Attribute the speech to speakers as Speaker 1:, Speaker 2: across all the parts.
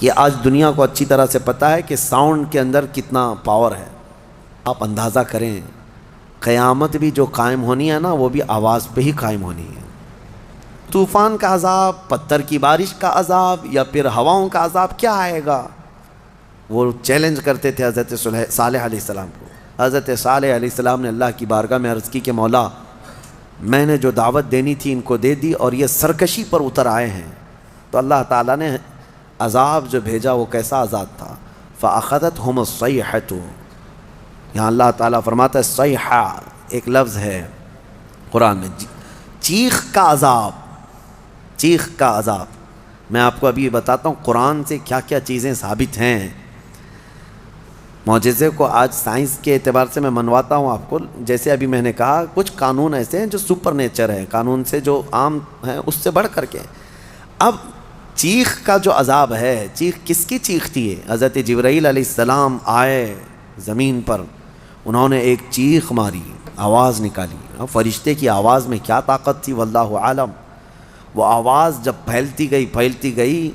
Speaker 1: یہ آج دنیا کو اچھی طرح سے پتہ ہے کہ ساؤنڈ کے اندر کتنا پاور ہے. آپ اندازہ کریں قیامت بھی جو قائم ہونی ہے نا وہ بھی آواز پہ ہی قائم ہونی ہے. طوفان کا عذاب، پتھر کی بارش کا عذاب، یا پھر ہواؤں کا عذاب کیا آئے گا؟ وہ چیلنج کرتے تھے حضرت صالح علیہ السلام کو. حضرت صالح علیہ السلام نے اللہ کی بارگاہ میں عرض کی کہ مولا میں نے جو دعوت دینی تھی ان کو دے دی اور یہ سرکشی پر اتر آئے ہیں. تو اللہ تعالیٰ نے عذاب جو بھیجا وہ کیسا عذاب تھا؟ فَأَخَذَتْهُمُ الصَّيْحَةُ. یہاں اللہ تعالیٰ فرماتا ہے صیحہ ایک لفظ ہے قرآن میں، چیخ کا عذاب. چیخ کا عذاب. میں آپ کو ابھی بتاتا ہوں قرآن سے کیا کیا چیزیں ثابت ہیں. معجزے کو آج سائنس کے اعتبار سے میں منواتا ہوں آپ کو. جیسے ابھی میں نے کہا کچھ قانون ایسے ہیں جو سپر نیچر ہیں، قانون سے جو عام ہیں اس سے بڑھ کر کے. اب چیخ کا جو عذاب ہے، چیخ کس کی چیخ تھی؟ حضرت جبرائیل علیہ السلام آئے زمین پر، انہوں نے ایک چیخ ماری، آواز نکالی. فرشتے کی آواز میں کیا طاقت تھی واللہ عالم. وہ آواز جب پھیلتی گئی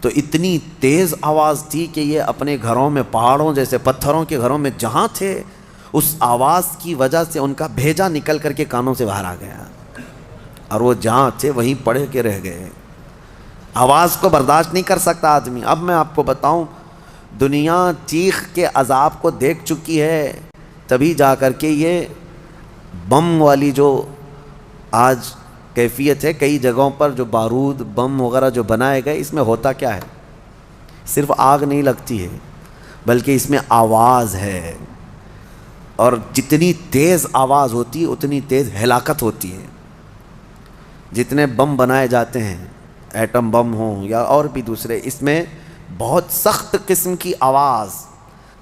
Speaker 1: تو اتنی تیز آواز تھی کہ یہ اپنے گھروں میں، پہاڑوں جیسے پتھروں کے گھروں میں جہاں تھے، اس آواز کی وجہ سے ان کا بھیجا نکل کر کے کانوں سے باہر آ گیا اور وہ جہاں تھے وہیں پڑے کے رہ گئے. آواز کو برداشت نہیں کر سکتا آدمی. اب میں آپ کو بتاؤں دنیا چیخ کے عذاب کو دیکھ چکی ہے، تبھی جا کر کے یہ بم والی جو آج کیفیت ہے کئی جگہوں پر، جو بارود بم وغیرہ جو بنائے گئے، اس میں ہوتا کیا ہے؟ صرف آگ نہیں لگتی ہے بلکہ اس میں آواز ہے، اور جتنی تیز آواز ہوتی ہے اتنی تیز ہلاکت ہوتی ہے. جتنے بم بنائے جاتے ہیں، ایٹم بم ہوں یا اور بھی دوسرے، اس میں بہت سخت قسم کی آواز.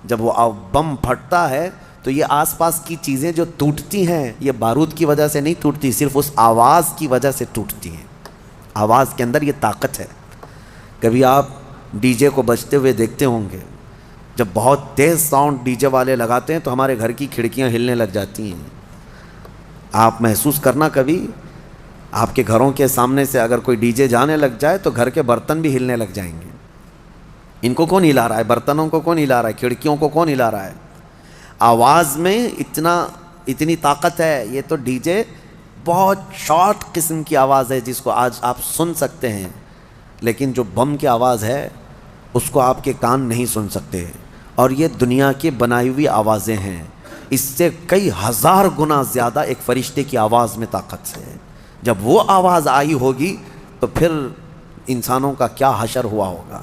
Speaker 1: جب وہ بم پھٹتا ہے تو یہ آس پاس کی چیزیں جو ٹوٹتی ہیں یہ بارود کی وجہ سے نہیں ٹوٹتی، صرف اس آواز کی وجہ سے ٹوٹتی ہیں. آواز کے اندر یہ طاقت ہے. کبھی آپ ڈی جے کو بجتے ہوئے دیکھتے ہوں گے، جب بہت تیز ساؤنڈ ڈی جے والے لگاتے ہیں تو ہمارے گھر کی کھڑکیاں ہلنے لگ جاتی ہیں. آپ محسوس کرنا کبھی آپ کے گھروں کے سامنے سے اگر کوئی ڈی جے جانے لگ جائے تو گھر کے برتن بھی ہلنے لگ جائیں گے. ان کو کون ہلا رہا ہے؟ برتنوں کو کون ہلا رہا ہے؟ کھڑکیوں کو کون ہلا رہا ہے؟ آواز میں اتنی طاقت ہے. یہ تو ڈی جے بہت شارٹ قسم کی آواز ہے جس کو آج آپ سن سکتے ہیں، لیکن جو بم کی آواز ہے اس کو آپ کے کان نہیں سن سکتے. اور یہ دنیا کی بنائی ہوئی آوازیں ہیں، اس سے کئی ہزار گنا زیادہ ایک فرشتے کی آواز میں طاقت ہے. جب وہ آواز آئی ہوگی تو پھر انسانوں کا کیا حشر ہوا ہوگا.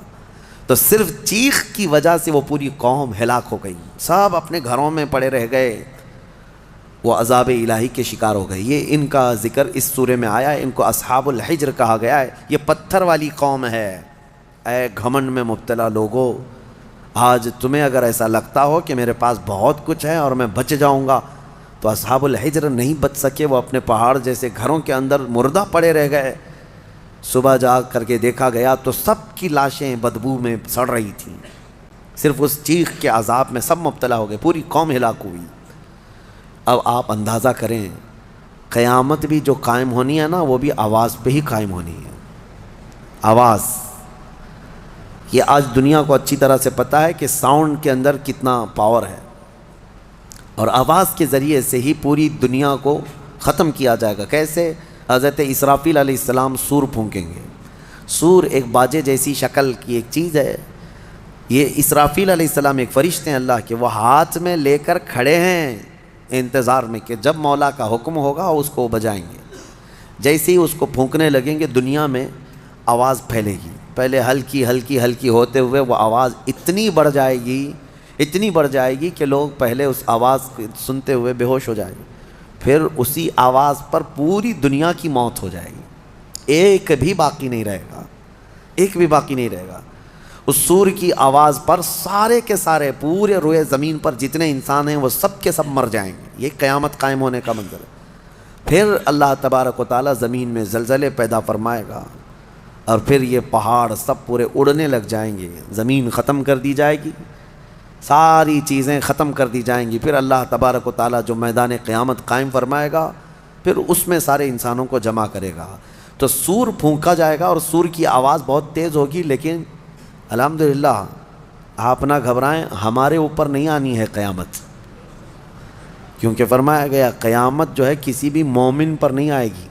Speaker 1: تو صرف چیخ کی وجہ سے وہ پوری قوم ہلاک ہو گئی، سب اپنے گھروں میں پڑے رہ گئے، وہ عذاب الہی کے شکار ہو گئے. یہ ان کا ذکر اس سورے میں آیا ہے. ان کو اصحاب الحجر کہا گیا ہے. یہ پتھر والی قوم ہے. اے گھمنڈ میں مبتلا لوگو، آج تمہیں اگر ایسا لگتا ہو کہ میرے پاس بہت کچھ ہے اور میں بچ جاؤں گا، تو اصحاب الحجر نہیں بچ سکے. وہ اپنے پہاڑ جیسے گھروں کے اندر مردہ پڑے رہ گئے. صبح جا کر کے دیکھا گیا تو سب کی لاشیں بدبو میں سڑ رہی تھیں. صرف اس چیخ کے عذاب میں سب مبتلا ہو گئے، پوری قوم ہلاک ہوئی. اب آپ اندازہ کریں قیامت بھی جو قائم ہونی ہے نا وہ بھی آواز پہ ہی قائم ہونی ہے. آواز. یہ آج دنیا کو اچھی طرح سے پتہ ہے کہ ساؤنڈ کے اندر کتنا پاور ہے، اور آواز کے ذریعے سے ہی پوری دنیا کو ختم کیا جائے گا. کیسے؟ حضرت اسرافیل علیہ السلام سور پھونکیں گے. سور ایک باجے جیسی شکل کی ایک چیز ہے. یہ اسرافیل علیہ السلام ایک فرشتے ہیں اللہ کے، وہ ہاتھ میں لے کر کھڑے ہیں انتظار میں کہ جب مولا کا حکم ہوگا اس کو بجائیں گے. جیسے ہی اس کو پھونکنے لگیں گے دنیا میں آواز پھیلے گی. پہلے ہلکی ہلکی ہلکی ہوتے ہوئے وہ آواز اتنی بڑھ جائے گی کہ لوگ پہلے اس آواز کو سنتے ہوئے بے ہوش ہو جائیں گے. پھر اسی آواز پر پوری دنیا کی موت ہو جائے گی. ایک بھی باقی نہیں رہے گا. اس سور کی آواز پر سارے کے سارے پورے روئے زمین پر جتنے انسان ہیں وہ سب کے سب مر جائیں گے. یہ قیامت قائم ہونے کا منظر ہے. پھر اللہ تبارک و تعالیٰ زمین میں زلزلے پیدا فرمائے گا، اور پھر یہ پہاڑ سب پورے اڑنے لگ جائیں گے. زمین ختم کر دی جائے گی، ساری چیزیں ختم کر دی جائیں گی. پھر اللہ تبارک و تعالیٰ جو میدان قیامت قائم فرمائے گا، پھر اس میں سارے انسانوں کو جمع کرے گا. تو سور پھونکا جائے گا، اور سور کی آواز بہت تیز ہوگی، لیکن الحمدللہ آپ نہ گھبرائیں، ہمارے اوپر نہیں آنی ہے قیامت، کیونکہ فرمایا گیا قیامت جو ہے کسی بھی مومن پر نہیں آئے گی،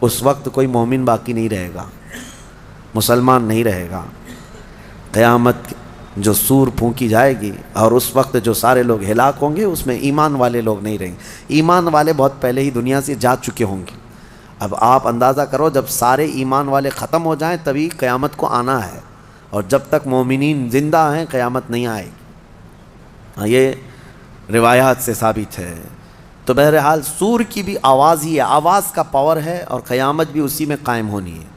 Speaker 1: اس وقت کوئی مومن باقی نہیں رہے گا، مسلمان نہیں رہے گا۔ قیامت جو سور پھونکی جائے گی اور اس وقت جو سارے لوگ ہلاک ہوں گے، اس میں ایمان والے لوگ نہیں رہیں گے، ایمان والے بہت پہلے ہی دنیا سے جا چکے ہوں گے۔ اب آپ اندازہ کرو جب سارے ایمان والے ختم ہو جائیں تبھی قیامت کو آنا ہے، اور جب تک مومنین زندہ ہیں قیامت نہیں آئے گی۔ یہ روایات سے ثابت ہے۔ تو بہرحال سور کی بھی آواز ہی ہے، آواز کا پاور ہے، اور قیامت بھی اسی میں قائم ہونی ہے۔